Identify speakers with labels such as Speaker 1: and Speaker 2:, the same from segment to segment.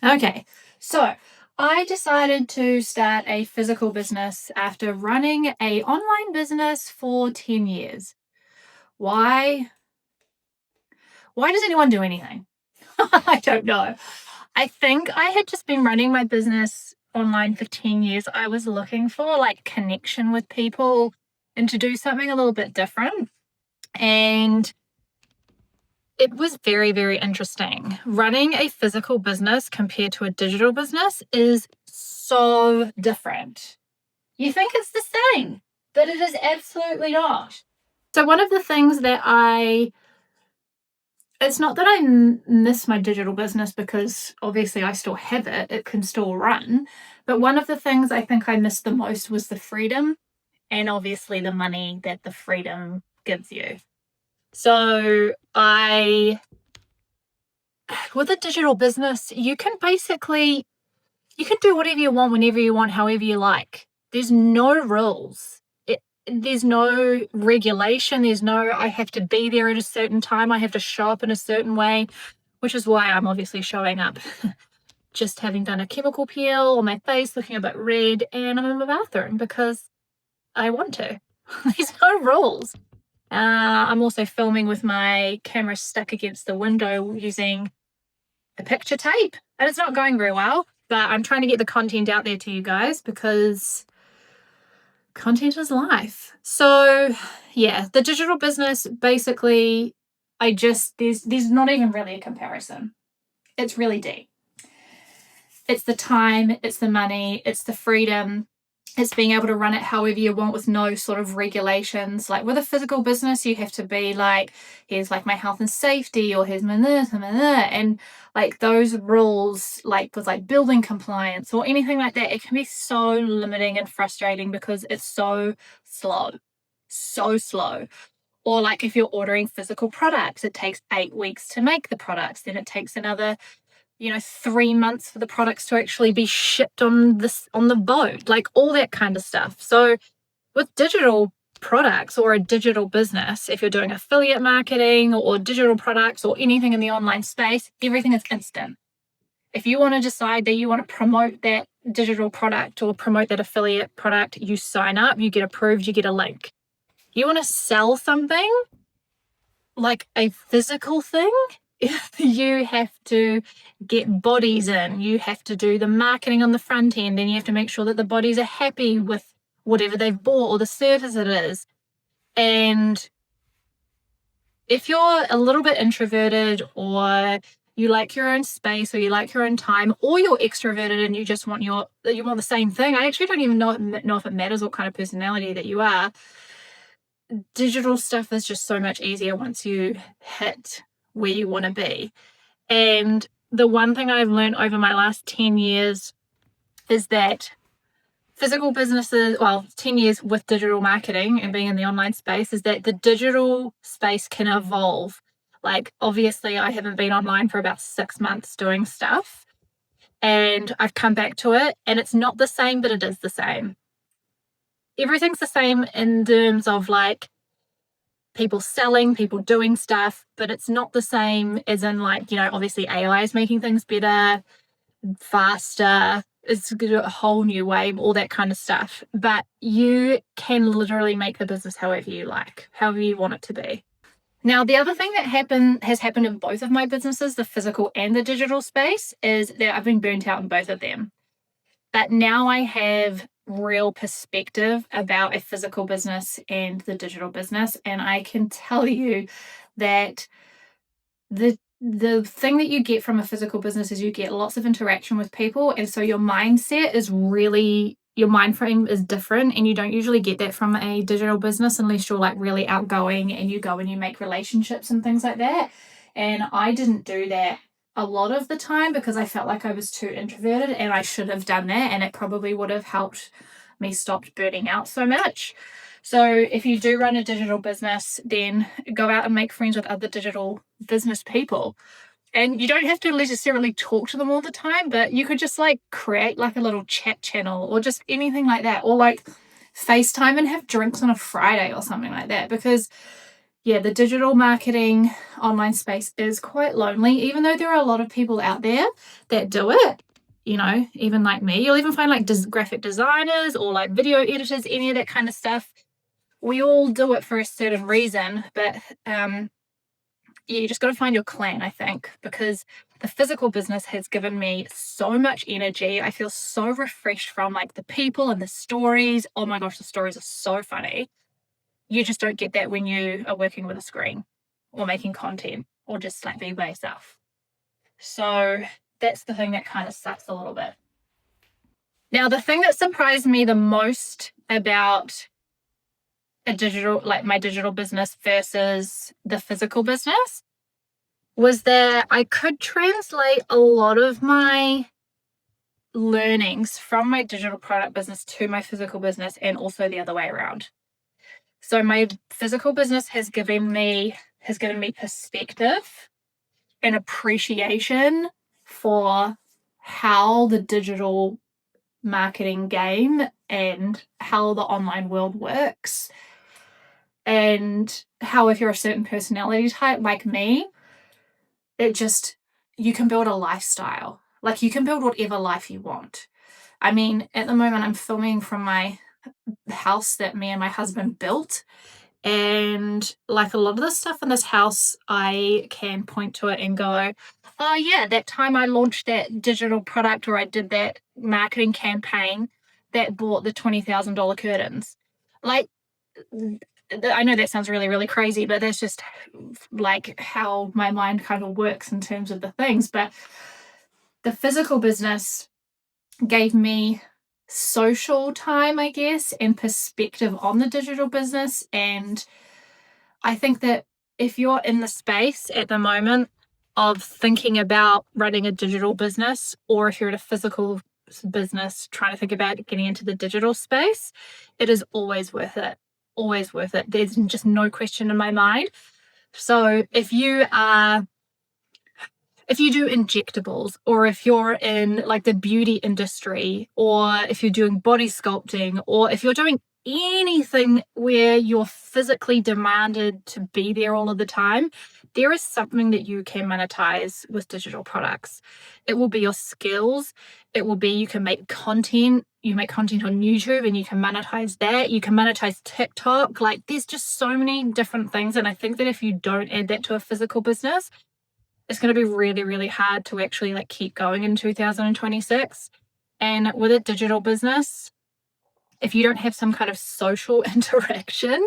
Speaker 1: Okay, so I decided to start a physical business after running a online business for 10 years. Why? Why does anyone do anything? I don't know. I think I had just been running my business online for 10 years. I was looking for like connection with people and to do something a little bit different. And it was very, very interesting. Running a physical business compared to a digital business is so different. You think it's the same, but it is absolutely not. So, one of the things that it's not that I miss my digital business because obviously I still have it, it can still run. But one of the things I think I missed the most was the freedom and obviously the money that the freedom gives you. So, with a digital business, you can do whatever you want whenever you want, however you like. There's no rules. There's no regulation. There's no, I have to be there at a certain time. I have to show up in a certain way, which is why I'm obviously showing up just having done a chemical peel on my face, looking a bit red, and I'm in my bathroom because I want to. There's no rules. I'm also filming with my camera stuck against the window using a picture tape, and it's not going very well, but I'm trying to get the content out there to you guys because content is life. So, yeah, the digital business basically, there's not even really a comparison. It's really deep. It's the time, it's the money, it's the freedom, it's being able to run it however you want with no sort of regulations. Like with a physical business, you have to be like, here's like my health and safety, or here's my this and my that. And like those rules, like with like building compliance or anything like that, it can be so limiting and frustrating because it's so slow. So slow. Or like if you're ordering physical products, it takes 8 weeks to make the products, then it takes another 3 months for the products to actually be shipped on the boat, like all that kind of stuff. So with digital products or a digital business, if you're doing affiliate marketing or digital products or anything in the online space, everything is instant. If you want to decide that you want to promote that digital product or promote that affiliate product, you sign up, you get approved, you get a link. You want to sell something like a physical thing, you have to get bodies in, you have to do the marketing on the front end, and you have to make sure that the bodies are happy with whatever they've bought or the service it is. And if you're a little bit introverted, or you like your own space, or you like your own time, or you're extroverted and you just want the same thing, I actually don't even know if it matters what kind of personality that you are. Digital stuff is just so much easier once you hit where you want to be. And the one thing I've learned over my last 10 years is that physical businesses, well, 10 years with digital marketing and being in the online space, is that the digital space can evolve. Like, obviously, I haven't been online for about 6 months doing stuff, and I've come back to it, and it's not the same, but it is the same. Everything's the same in terms of like people selling, people doing stuff, but it's not the same as in like, obviously AI is making things better, faster. It's a whole new way, all that kind of stuff. But you can literally make the business however you like, however you want it to be. Now, the other thing that has happened in both of my businesses, the physical and the digital space, is that I've been burnt out in both of them. But now I have real perspective about a physical business and the digital business. And I can tell you that the thing that you get from a physical business is you get lots of interaction with people. And so your mindset is really, your mind frame is different. And you don't usually get that from a digital business unless you're like really outgoing and you go and you make relationships and things like that. And I didn't do that a lot of the time because I felt like I was too introverted, and I should have done that, and it probably would have helped me stop burning out so much. So if you do run a digital business, then go out and make friends with other digital business people. And you don't have to necessarily talk to them all the time, but you could just like create like a little chat channel or just anything like that, or like FaceTime and have drinks on a Friday or something like that, because yeah, the digital marketing online space is quite lonely, even though there are a lot of people out there that do it. Even like me, you'll even find like graphic designers or like video editors, any of that kind of stuff. We all do it for a certain reason, but you just got to find your clan, I think, because the physical business has given me so much energy. I feel so refreshed from like the people and the stories. Oh my gosh, the stories are so funny. You just don't get that when you are working with a screen or making content or just like being by yourself. So that's the thing that kind of sucks a little bit. Now, the thing that surprised me the most about my digital business versus the physical business was that I could translate a lot of my learnings from my digital product business to my physical business, and also the other way around. So my physical business has given me perspective and appreciation for how the digital marketing game and how the online world works, and how if you're a certain personality type like me, you can build a lifestyle. Like, you can build whatever life you want. I mean, at the moment I'm filming from my house that me and my husband built, and like a lot of the stuff in this house, I can point to it and go, oh yeah, that time I launched that digital product or I did that marketing campaign that bought the $20,000 curtains. Like, I know that sounds really, really crazy, but that's just like how my mind kind of works in terms of the things. But the physical business gave me social time, I guess, and perspective on the digital business. And I think that if you're in the space at the moment of thinking about running a digital business, or if you're at a physical business trying to think about getting into the digital space, it is always worth it. Always worth it. There's just no question in my mind. So if you do injectables, or if you're in like the beauty industry, or if you're doing body sculpting, or if you're doing anything where you're physically demanded to be there all of the time, there is something that you can monetize with digital products. It will be your skills. It will be, you can make content. You make content on YouTube and you can monetize that. You can monetize TikTok. Like, there's just so many different things. And I think that if you don't add that to a physical business, it's going to be really, really hard to actually like keep going in 2026. And with a digital business, if you don't have some kind of social interaction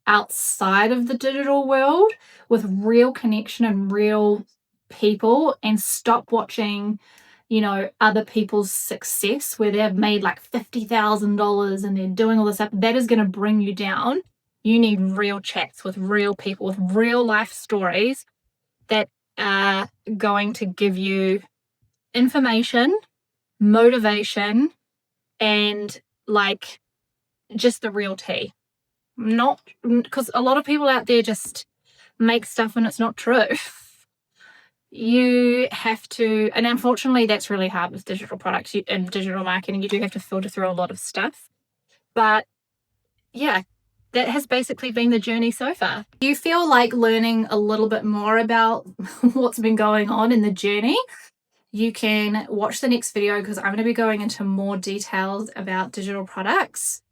Speaker 1: outside of the digital world with real connection and real people, and stop watching, other people's success where they've made like $50,000 and they're doing all this stuff, that is going to bring you down. You need real chats with real people, with real life stories that are going to give you information, motivation, and like just the real tea. Not because a lot of people out there just make stuff and it's not true. You have to, and unfortunately that's really hard with digital products and digital marketing. You do have to filter through a lot of stuff. But yeah, that has basically been the journey so far. Do you feel like learning a little bit more about what's been going on in the journey? You can watch the next video because I'm going to be going into more details about digital products.